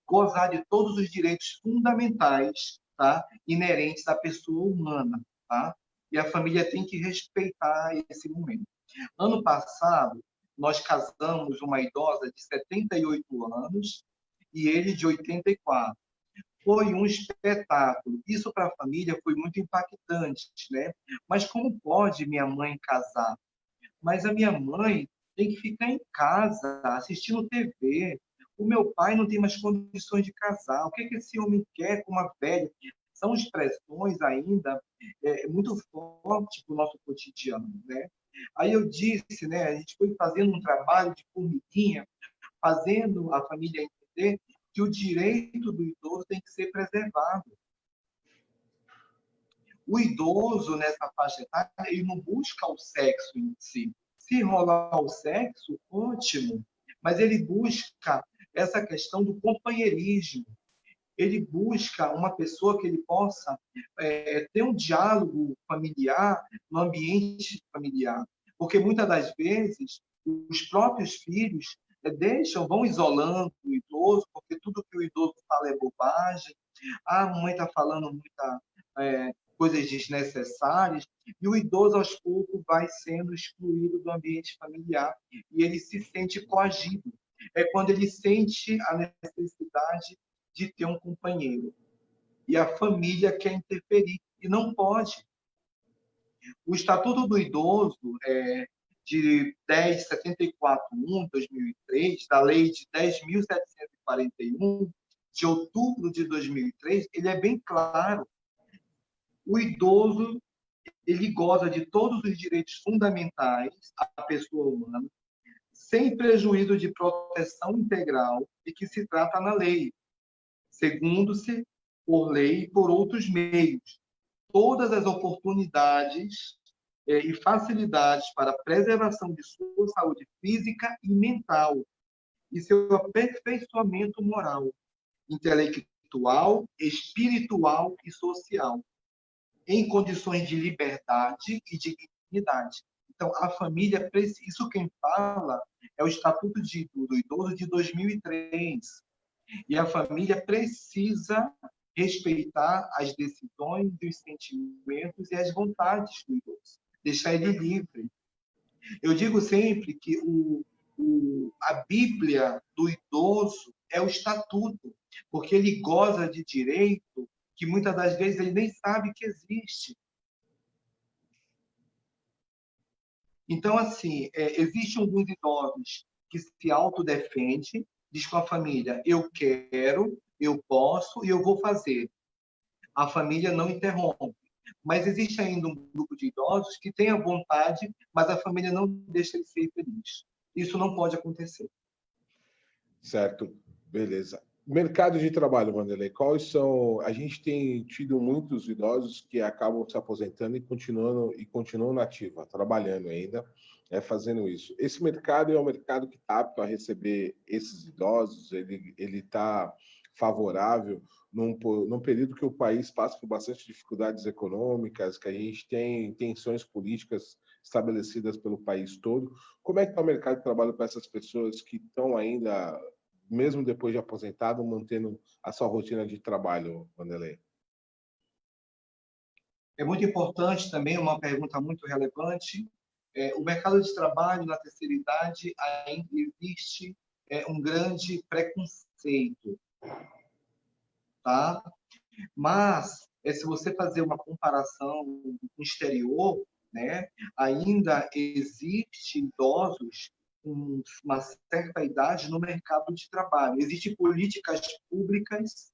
Speaker 3: gozar de todos os direitos fundamentais, tá? Inerentes à pessoa humana, tá? E a família tem que respeitar esse momento. Ano passado, nós casamos uma idosa de 78 anos e ele de 84. Foi um espetáculo. Isso para a família foi muito impactante, né? Mas como pode minha mãe casar? Mas a minha mãe tem que ficar em casa assistindo TV. O meu pai não tem mais condições de casar. O que esse homem quer com uma velha? São expressões ainda muito fortes para o nosso cotidiano, né? Aí eu disse, né? A gente foi fazendo um trabalho de formiguinha, fazendo a família entender que o direito do idoso tem que ser preservado. O idoso, nessa faixa etária, ele não busca o sexo em si. Se rolar o sexo, ótimo, mas ele busca essa questão do companheirismo. Ele busca uma pessoa que ele possa ter um diálogo familiar no ambiente familiar. Porque muitas das vezes os próprios filhos vão isolando o idoso, porque tudo que o idoso fala é bobagem. A mãe está falando coisas desnecessárias, e o idoso, aos poucos, vai sendo excluído do ambiente familiar, e ele se sente coagido. É quando ele sente a necessidade de ter um companheiro. E a família quer interferir, e não pode. O Estatuto do Idoso, de 10.74.1, 2003, da Lei de 10.741, de outubro de 2003, ele é bem claro. O idoso, ele goza de todos os direitos fundamentais à pessoa humana, sem prejuízo de proteção integral de que se trata na lei, segundo-se por lei e por outros meios, todas as oportunidades e facilidades para a preservação de sua saúde física e mental e seu aperfeiçoamento moral, intelectual, espiritual e social, em condições de liberdade e de dignidade. Então, a família, isso quem fala é o Estatuto do Idoso de 2003. E a família precisa respeitar as decisões, os sentimentos e as vontades do idoso, deixar ele livre. Eu digo sempre que a Bíblia do idoso é o Estatuto, porque ele goza de direito que muitas das vezes ele nem sabe que existe. Então, assim, existem alguns idosos que se autodefendem, diz com a família, eu quero, eu posso e eu vou fazer. A família não interrompe. Mas existe ainda um grupo de idosos que tem a vontade, mas a família não deixa ele ser feliz. Isso não pode acontecer.
Speaker 2: Certo, beleza. Mercado de trabalho, Wanderlei, quais são... A gente tem tido muitos idosos que acabam se aposentando e continuam na ativa, trabalhando ainda, fazendo isso. Esse mercado é um mercado que está apto a receber esses idosos, ele está favorável num período que o país passa por bastante dificuldades econômicas, que a gente tem tensões políticas estabelecidas pelo país todo. Como é que está o mercado de trabalho para essas pessoas que estão ainda, mesmo depois de aposentado, mantendo a sua rotina de trabalho, Wanderlei?
Speaker 3: É muito importante também, uma pergunta muito relevante, o mercado de trabalho na terceira idade ainda existe um grande preconceito, tá? Mas, se você fazer uma comparação com o exterior, né, ainda existe idosos com uma certa idade no mercado de trabalho. Existem políticas públicas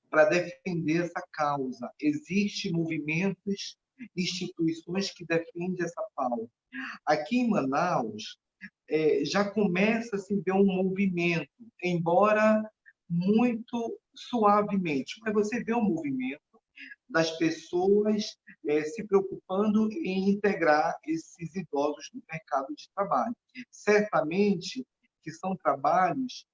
Speaker 3: para defender essa causa. Existem movimentos, instituições que defendem essa pauta. Aqui em Manaus, já começa a se ver um movimento, embora muito suavemente, mas você vê um movimento das pessoas se preocupando em integrar esses idosos no mercado de trabalho. Certamente que são trabalhos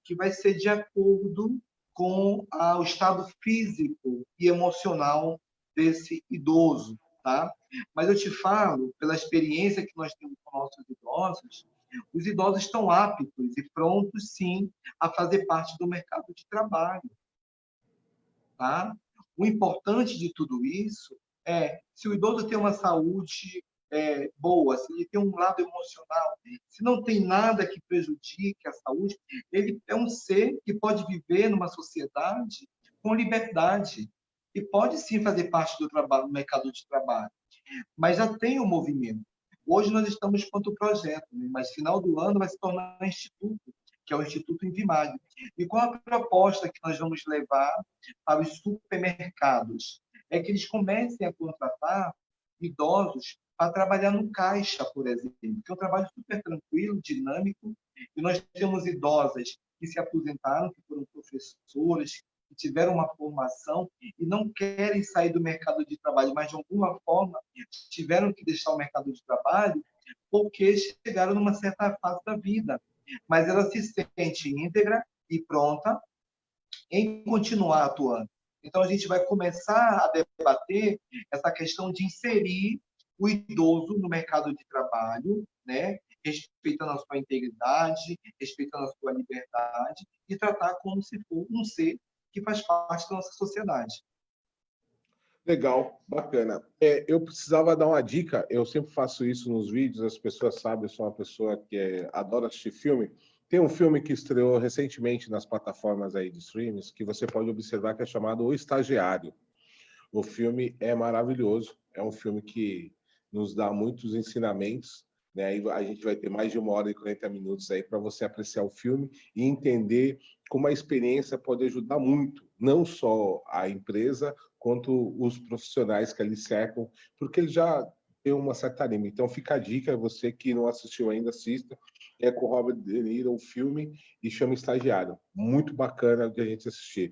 Speaker 3: que vai ser de acordo com o estado físico e emocional desse idoso, tá? Mas eu te falo, pela experiência que nós temos com nossos idosos, os idosos estão aptos e prontos, sim, a fazer parte do mercado de trabalho, tá? O importante de tudo isso é, se o idoso tem uma saúde boa, se ele tem um lado emocional, se não tem nada que prejudique a saúde, ele é um ser que pode viver numa sociedade com liberdade e pode sim fazer parte do trabalho, do mercado de trabalho. Mas já tem um movimento. Hoje nós estamos quanto o projeto, né? Mas final do ano vai se tornar um instituto, que é o Instituto Invimag. E qual a proposta que nós vamos levar para os supermercados? É que eles comecem a contratar idosos para trabalhar no caixa, por exemplo, que é um trabalho super tranquilo, dinâmico, e nós temos idosas que se aposentaram, que foram professoras, que tiveram uma formação e não querem sair do mercado de trabalho, mas de alguma forma tiveram que deixar o mercado de trabalho porque chegaram numa certa fase da vida. Mas ela se sente íntegra e pronta em continuar atuando. Então, a gente vai começar a debater essa questão de inserir o idoso no mercado de trabalho, né? Respeitando a sua integridade, respeitando a sua liberdade e tratar como se for um ser que faz parte da nossa sociedade.
Speaker 2: Legal, bacana. Eu precisava dar uma dica, eu sempre faço isso nos vídeos, as pessoas sabem, eu sou uma pessoa que adora assistir filme. Tem um filme que estreou recentemente nas plataformas aí de streams, que você pode observar que é chamado O Estagiário. O filme é maravilhoso, é um filme que nos dá muitos ensinamentos, né? E a gente vai ter mais de 1 hora e 40 minutos aí para você apreciar o filme e entender como a experiência pode ajudar muito, não só a empresa, quanto os profissionais que ali cercam, porque ele já tem uma certa anime. Então fica a dica, você que não assistiu ainda, assista. É com o Robert De Niro, o filme, e chama Estagiário. Muito bacana de a gente assistir.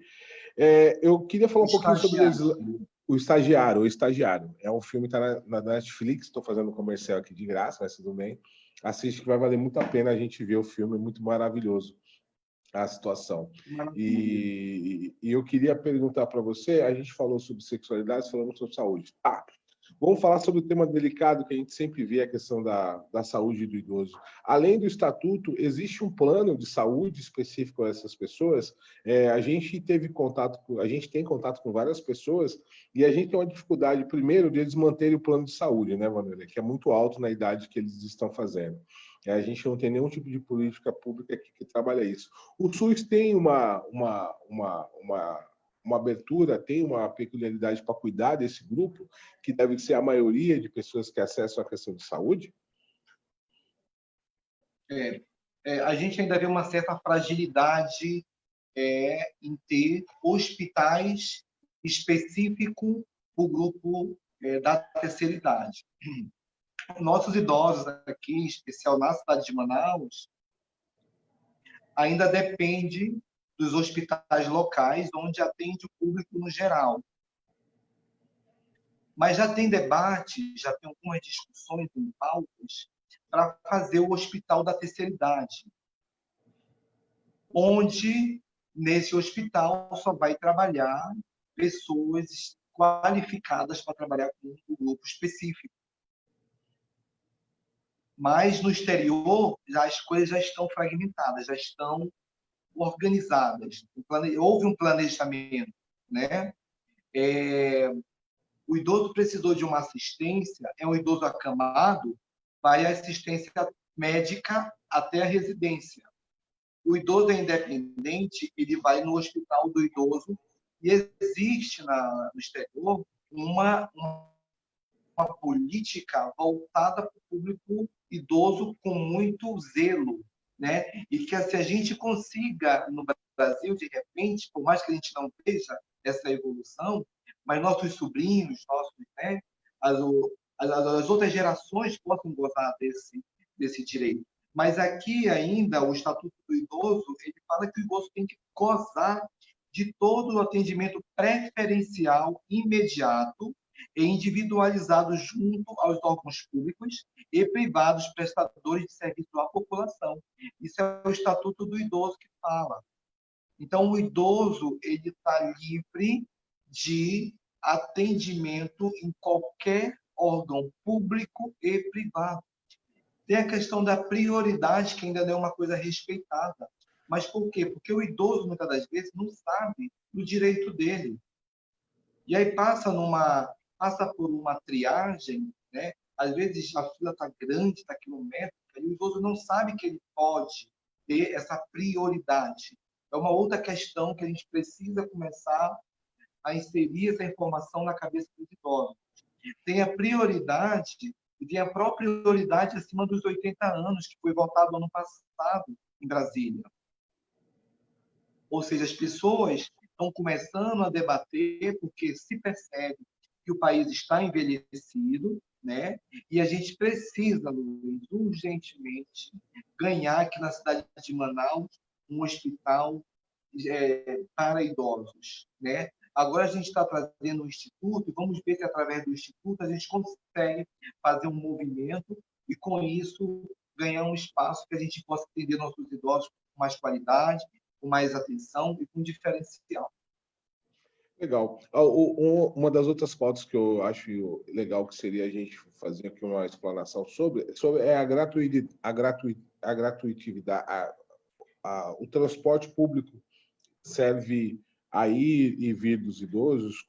Speaker 2: Eu queria falar um pouquinho sobre o Estagiário. O Estagiário é um filme que está na Netflix. Estou fazendo um comercial aqui de graça, mas tudo bem. Assiste que vai valer muito a pena a gente ver o filme. É muito maravilhoso a situação. E eu queria perguntar para você, a gente falou sobre sexualidade, falamos sobre saúde. Vamos falar sobre o tema delicado que a gente sempre vê, a questão da saúde do idoso. Além do estatuto, existe um plano de saúde específico a essas pessoas? A gente tem contato com várias pessoas e a gente tem uma dificuldade, primeiro, de eles manterem o plano de saúde, né, Vanessa? Que é muito alto na idade que eles estão fazendo. A gente não tem nenhum tipo de política pública que trabalha isso. O SUS tem uma abertura, tem uma peculiaridade para cuidar desse grupo, que deve ser a maioria de pessoas que acessam a questão de saúde?
Speaker 3: A gente ainda vê uma certa fragilidade em ter hospitais específicos para o grupo da terceira idade. Nossos idosos aqui, em especial na cidade de Manaus, ainda depende dos hospitais locais, onde atende o público no geral. Mas já tem debate, já tem algumas discussões em pautas para fazer o hospital da terceira idade, onde, nesse hospital, só vai trabalhar pessoas qualificadas para trabalhar com um grupo específico. Mas, no exterior, as coisas já estão fragmentadas, já estão organizadas. Houve um planejamento, né? O idoso precisou de uma assistência, é um idoso acamado, vai a assistência médica até a residência. O idoso é independente, ele vai no hospital do idoso e existe no exterior uma política voltada para o público idoso com muito zelo, né? E que se a gente consiga no Brasil, de repente, por mais que a gente não veja essa evolução, mas nossos sobrinhos, né, as outras gerações possam gozar desse direito. Mas aqui ainda, o Estatuto do Idoso, ele fala que o idoso tem que gozar de todo o atendimento preferencial, imediato e individualizado junto aos órgãos públicos e privados prestadores de serviço à população. Isso é o Estatuto do Idoso que fala. Então, o idoso ele está livre de atendimento em qualquer órgão público e privado. Tem a questão da prioridade, que ainda não é uma coisa respeitada. Mas por quê? Porque o idoso, muitas das vezes, não sabe do direito dele. E aí passa por uma triagem, né? Às vezes a fila está grande, está quilométrica, e o idoso não sabe que ele pode ter essa prioridade. É uma outra questão que a gente precisa começar a inserir essa informação na cabeça dos idosos. Tem a prioridade e tem a própria prioridade acima dos 80 anos, que foi votado ano passado em Brasília. Ou seja, as pessoas estão começando a debater porque se percebe que o país está envelhecido, né? E a gente precisa, Luiz, urgentemente ganhar aqui na cidade de Manaus um hospital para idosos, né? Agora a gente está trazendo um instituto e vamos ver se através do instituto a gente consegue fazer um movimento e com isso ganhar um espaço que a gente possa atender nossos idosos com mais qualidade, com mais atenção e com diferencial.
Speaker 2: Legal. Uma das outras pautas que eu acho legal que seria a gente fazer aqui uma explanação sobre é a gratuitividade. O transporte público serve a ir e vir dos idosos,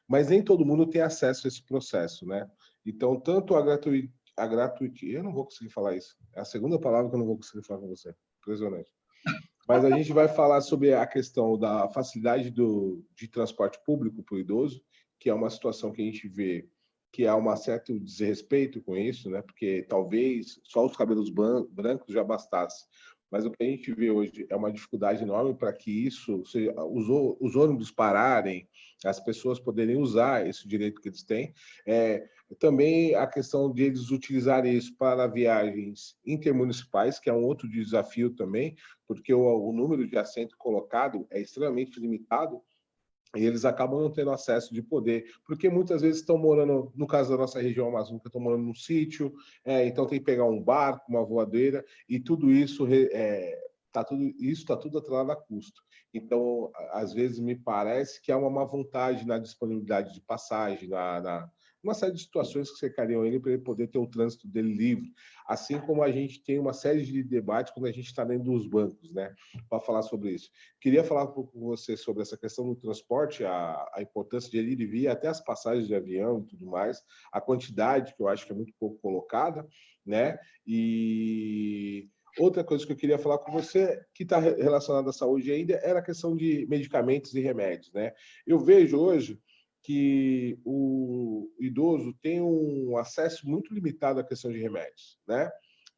Speaker 2: mas nem todo mundo tem acesso a esse processo, né? Então, tanto eu não vou conseguir falar isso. É a segunda palavra que eu não vou conseguir falar com você. Impressionante. Mas a gente vai falar sobre a questão da facilidade de transporte público para o idoso, que é uma situação que a gente vê que há um certo desrespeito com isso, né? Porque talvez só os cabelos brancos já bastasse. Mas o que a gente vê hoje é uma dificuldade enorme para que isso, seja, os ônibus pararem, as pessoas poderem usar esse direito que eles têm. Também a questão de eles utilizarem isso para viagens intermunicipais, que é um outro desafio também, porque o número de assento colocado é extremamente limitado, e eles acabam não tendo acesso de poder, porque muitas vezes estão morando, no caso da nossa região amazônica, estão morando num sítio, então tem que pegar um barco, uma voadeira, e tudo isso está tudo atrelado a custo. Então, às vezes, me parece que há uma má vontade na disponibilidade de passagem, uma série de situações que cercariam ele para ele poder ter o trânsito dele livre, assim como a gente tem uma série de debates quando a gente está dentro dos bancos, né, para falar sobre isso. Queria falar um pouco com você sobre essa questão do transporte, a importância de ir e vir, até as passagens de avião e tudo mais, a quantidade, que eu acho que é muito pouco colocada, né, e outra coisa que eu queria falar com você, que está relacionada à saúde ainda, era a questão de medicamentos e remédios, né. Eu vejo hoje que o idoso tem um acesso muito limitado à questão de remédios, né?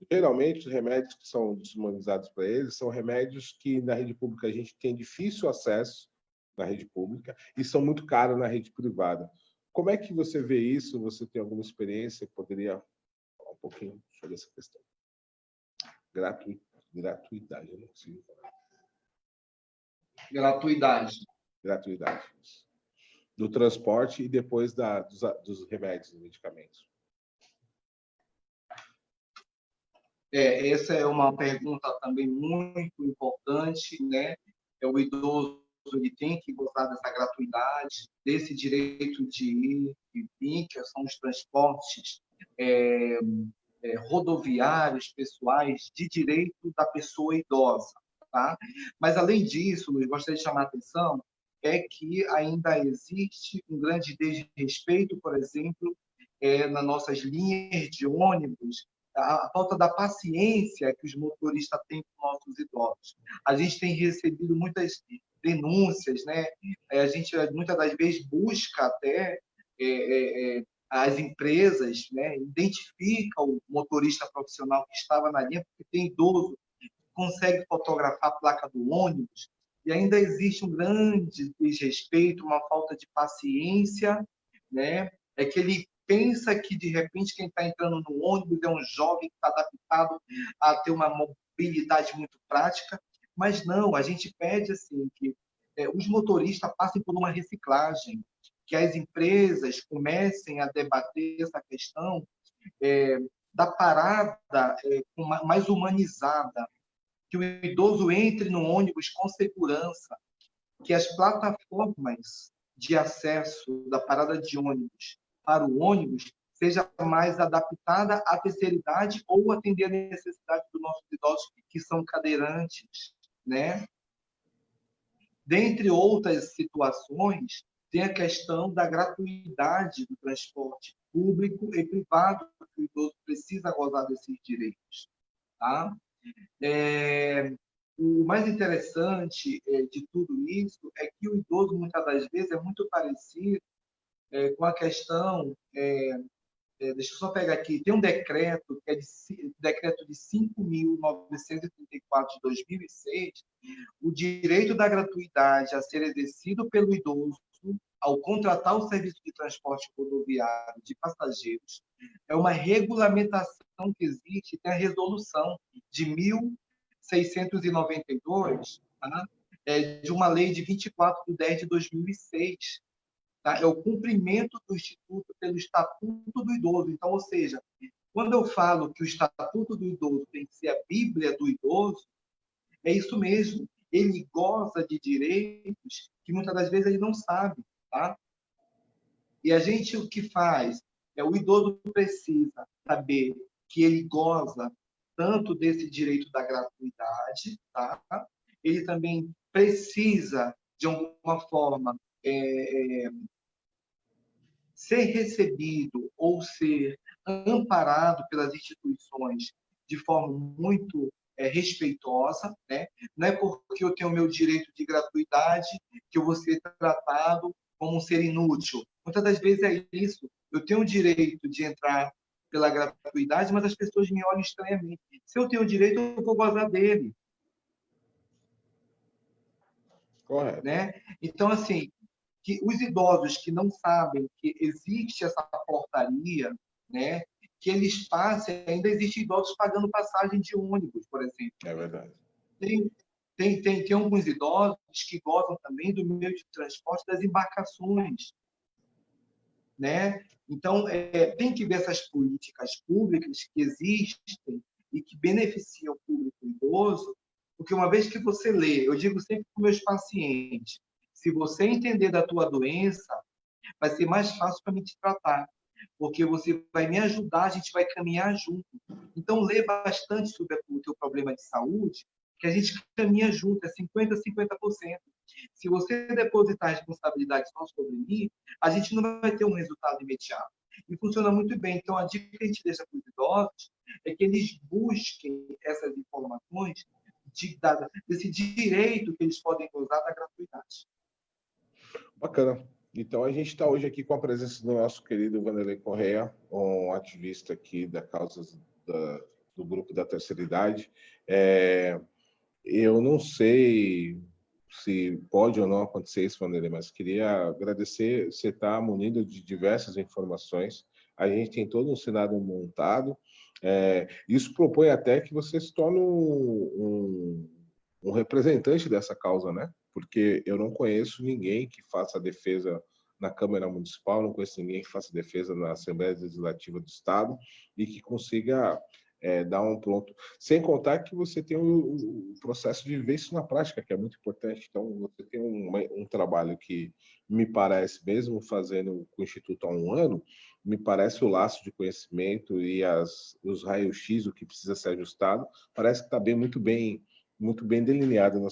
Speaker 2: Geralmente, os remédios que são disponibilizados para eles são remédios que na rede pública a gente tem difícil acesso na rede pública e são muito caros na rede privada. Como é que você vê isso? Você tem alguma experiência? Poderia falar um pouquinho sobre essa questão? Gratuidade, eu não consigo falar.
Speaker 3: Gratuidade.
Speaker 2: Gratuidade. Do transporte e depois dos remédios e medicamentos.
Speaker 3: Essa é uma pergunta também muito importante, né? O idoso ele tem que gozar dessa gratuidade, desse direito de ir e vir, que são os transportes rodoviários, pessoais, de direito da pessoa idosa. Tá? Mas, além disso, eu gostaria de chamar a atenção que ainda existe um grande desrespeito, por exemplo, nas nossas linhas de ônibus, a falta da paciência que os motoristas têm com nossos idosos. A gente tem recebido muitas denúncias, né? A gente, muitas das vezes, busca até as empresas, né? Identifica o motorista profissional que estava na linha, porque tem idoso que consegue fotografar a placa do ônibus, e ainda existe um grande desrespeito, uma falta de paciência, né? É que ele pensa que, de repente, quem está entrando no ônibus é um jovem que está adaptado a ter uma mobilidade muito prática, mas não, a gente pede assim, que os motoristas passem por uma reciclagem, que as empresas comecem a debater essa questão da parada mais humanizada, que o idoso entre no ônibus com segurança, que as plataformas de acesso da parada de ônibus para o ônibus seja mais adaptada à terceira idade ou atender a necessidade dos nossos idosos que são cadeirantes, né? Dentre outras situações, tem a questão da gratuidade do transporte público e privado, que o idoso precisa gozar desses direitos. Tá? O mais interessante de tudo isso é que o idoso, muitas das vezes, é muito parecido com a questão... deixa eu só pegar aqui, tem um decreto, que é decreto de 5.934 de 2006, o direito da gratuidade a ser exercido pelo idoso ao contratar o serviço de transporte rodoviário de passageiros é uma regulamentação que existe, tem a resolução de 1.692, tá? De uma lei de 24/10/2006. Tá? É o cumprimento do Instituto pelo Estatuto do Idoso. Então, ou seja, quando eu falo que o Estatuto do Idoso tem que ser a Bíblia do idoso, é isso mesmo. Ele goza de direitos que muitas das vezes ele não sabe. Tá? E a gente o que faz? O idoso precisa saber que ele goza tanto desse direito da gratuidade, tá? Ele também precisa, de alguma forma, ser recebido ou ser amparado pelas instituições de forma muito respeitosa, né? Não é porque eu tenho o meu direito de gratuidade que eu vou ser tratado como um ser inútil. Muitas das vezes é isso. Eu tenho o direito de entrar pela gratuidade, mas as pessoas me olham estranhamente. Se eu tenho o direito, eu vou gozar dele.
Speaker 2: Correto.
Speaker 3: Né? Então, assim, que os idosos que não sabem que existe essa portaria, né, que eles passem, ainda existem idosos pagando passagem de ônibus, por exemplo.
Speaker 2: É verdade.
Speaker 3: Tem alguns idosos que gozam também do meio de transporte das embarcações, né? Então, tem que ver essas políticas públicas que existem e que beneficiam o público idoso, porque uma vez que você lê, eu digo sempre para os meus pacientes, se você entender da tua doença, vai ser mais fácil para me te tratar, porque você vai me ajudar, a gente vai caminhar junto. Então, lê bastante sobre o teu problema de saúde, que a gente caminha junto, é 50% a 50%. Se você depositar a responsabilidade só sobre mim, a gente não vai ter um resultado imediato. E funciona muito bem. Então, a dica que a gente deixa para os idosos é que eles busquem essas informações desse direito que eles podem gozar da gratuidade.
Speaker 2: Bacana. Então, a gente está hoje aqui com a presença do nosso querido Vanderlei Correia, um ativista aqui da causa do grupo da terceira idade. Eu não sei se pode ou não acontecer isso, Vanderlei, mas queria agradecer. Você está munido de diversas informações. A gente tem todo um cenário montado. Isso propõe até que você se torne um representante dessa causa, né? porque eu não conheço ninguém que faça defesa na Câmara Municipal, não conheço ninguém que faça defesa na Assembleia Legislativa do Estado e que consiga dar um pronto. Sem contar que você tem o processo de viver isso na prática, que é muito importante. Então, você tem um trabalho que me parece, mesmo fazendo com o Instituto há um ano, me parece o laço de conhecimento e os raios-x, o que precisa ser ajustado, parece que está muito bem delineado.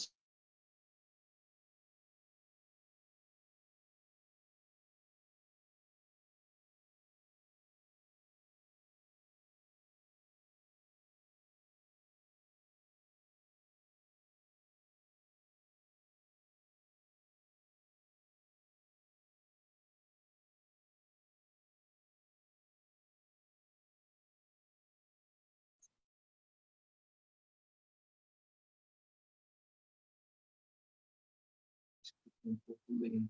Speaker 3: Um pouco bem.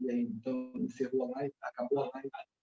Speaker 3: E aí, então, encerrou a live, acabou a live.